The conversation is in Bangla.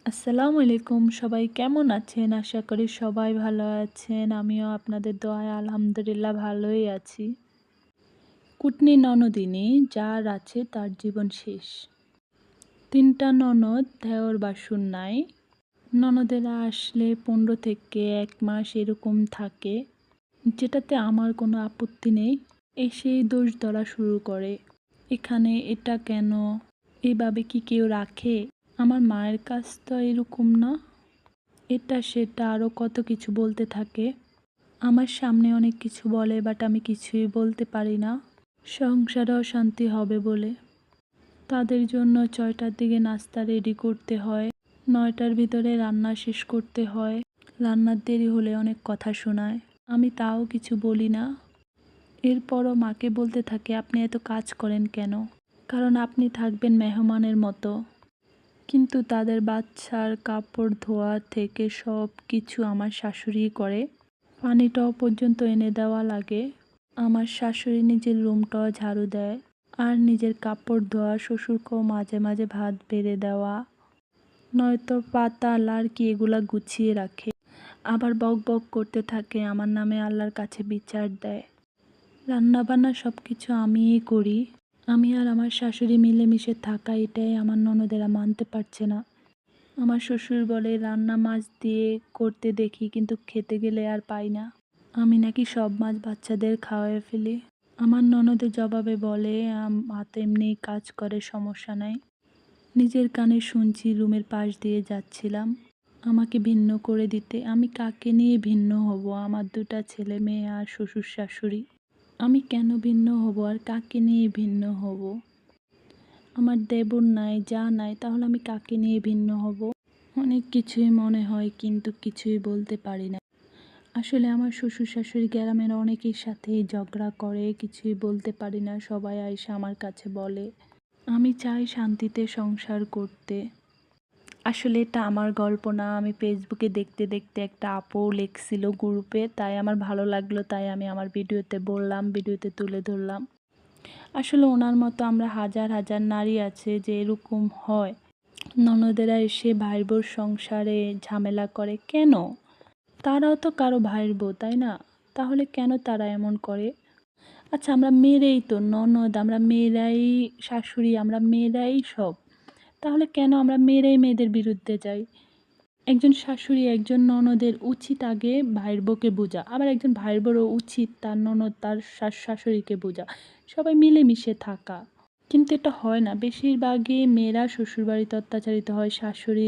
আসসালামু আলাইকুম, সবাই কেমন আছেন? আশা করি সবাই ভালো আছেন। আমিও আপনাদের দোয়ায় আলহামদুলিল্লাহ ভালোই আছি। কুটনি ননদিনী যার আছে তার জীবন শেষ। ৩টা ননদ দেওর বাসুর নাই। ননদেরা আসলে ১৫ থেকে ১ মাস এরকম থাকে, যেটাতে আমার কোনো আপত্তি নেই। এসেই দোষ ধরা শুরু করে। এখানে এটা কেন? এভাবে কি কেউ রাখে? আমার মায়ের কাছ তো এরকম না। এটা সেটা আরও কত কিছু বলতে থাকে। আমার সামনে অনেক কিছু বলে, বাট আমি কিছুই বলতে পারি না। সংসারে অশান্তি হবে বলে। তাদের জন্য ৬টার দিকে নাস্তা রেডি করতে হয়, ৯টার ভিতরে রান্না শেষ করতে হয়। রান্নার দেরি হলে অনেক কথা শোনায়, আমি তাও কিছু বলি না। এরপরও মাকে বলতে থাকে, আপনি এত কাজ করেন কেন? কারণ আপনি থাকবেন মেহমানের মতো। কিন্তু তাদের বাচ্চার কাপড় ধোয়া থেকে সব কিছু আমার শাশুড়িই করে। পানিটাও পর্যন্ত এনে দেওয়া লাগে। আমার শাশুড়ি নিজের রুমটাও ঝাড়ু দেয়, আর নিজের কাপড় ধোয়া, শ্বশুরকেও মাঝে মাঝে ভাত বেড়ে দেওয়া, নয়তো পাতা লাড়কি এগুলা গুছিয়ে রাখে। আবার বক বক করতে থাকে, আমার নামে আল্লাহর কাছে বিচার দেয়। রান্নাবান্না সব কিছু আমিই করি। আমি আর আমার শাশুড়ি মিলেমিশে থাকা, এটাই আমার ননদেরা মানতে পারছে না। আমার শ্বশুর বলে, রান্না মাছ দিয়ে করতে দেখি, কিন্তু খেতে গেলে আর পাই না। আমি নাকি সব মাছ বাচ্চাদের খাওয়ায় ফেলি। আমার ননদের জবাবে বলে, হাত এমনিই কাজ করে, সমস্যা নাই। নিজের কানে শুনছি, রুমের পাশ দিয়ে যাচ্ছিলাম আমাকে ভিন্ন করে দিতে। আমি কাকে নিয়ে ভিন্ন হব? আমার 2টা ছেলে মেয়ে আর শ্বশুর শাশুড়ি। আমি কেন ভিন্ন হব আর কাকে নিয়ে ভিন্ন হব? আমার দেবর নাই, যা নাই, তাহলে আমি কাকে নিয়ে ভিন্ন হব? অনেক কিছুই মনে হয়, কিন্তু কিছুই বলতে পারি না। আসলে আমার শ্বশুর শাশুড়ি গ্রামের অনেকের সাথেই ঝগড়া করে, কিছুই বলতে পারি না। সবাই আইসা আমার কাছে বলে। আমি চাই শান্তিতে সংসার করতে। আসলে এটা আমার গল্প না, আমি ফেসবুকে দেখতে দেখতে একটা আপু লিখছিল গ্রুপে, তাই আমার ভালো লাগলো, তাই আমি আমার ভিডিওতে বললাম, ভিডিওতে তুলে ধরলাম। আসলে ওনার মতো আমরা হাজার হাজার নারী আছে যে এরকম হয়। ননদেরা এসে ভাইয়ের বউর সংসারে ঝামেলা করে কেন? তারাও তো কারো ভাইয়ের বউ, তাই না? তাহলে কেন তারা এমন করে? আচ্ছা, আমরা মেয়েরাই তো ননদ, আমরা মেয়েরাই শাশুড়ি, আমরা মেয়েরাই সব। তাহলে কেন আমরা মেয়েরাই মেয়েদের বিরুদ্ধে যাই? একজন শাশুড়ি, একজন ননদের উচিত আগে ভাইয়ের বউকে বোঝা, আবার একজন ভাইয়ের বউরও উচিত তার ননদ, তার শাশুড়িকে বোঝা, সবাই মিলেমিশে থাকা। কিন্তু এটা হয় না। বেশিরভাগই মেয়েরা শ্বশুরবাড়িতে অত্যাচারিত হয়, শাশুড়ি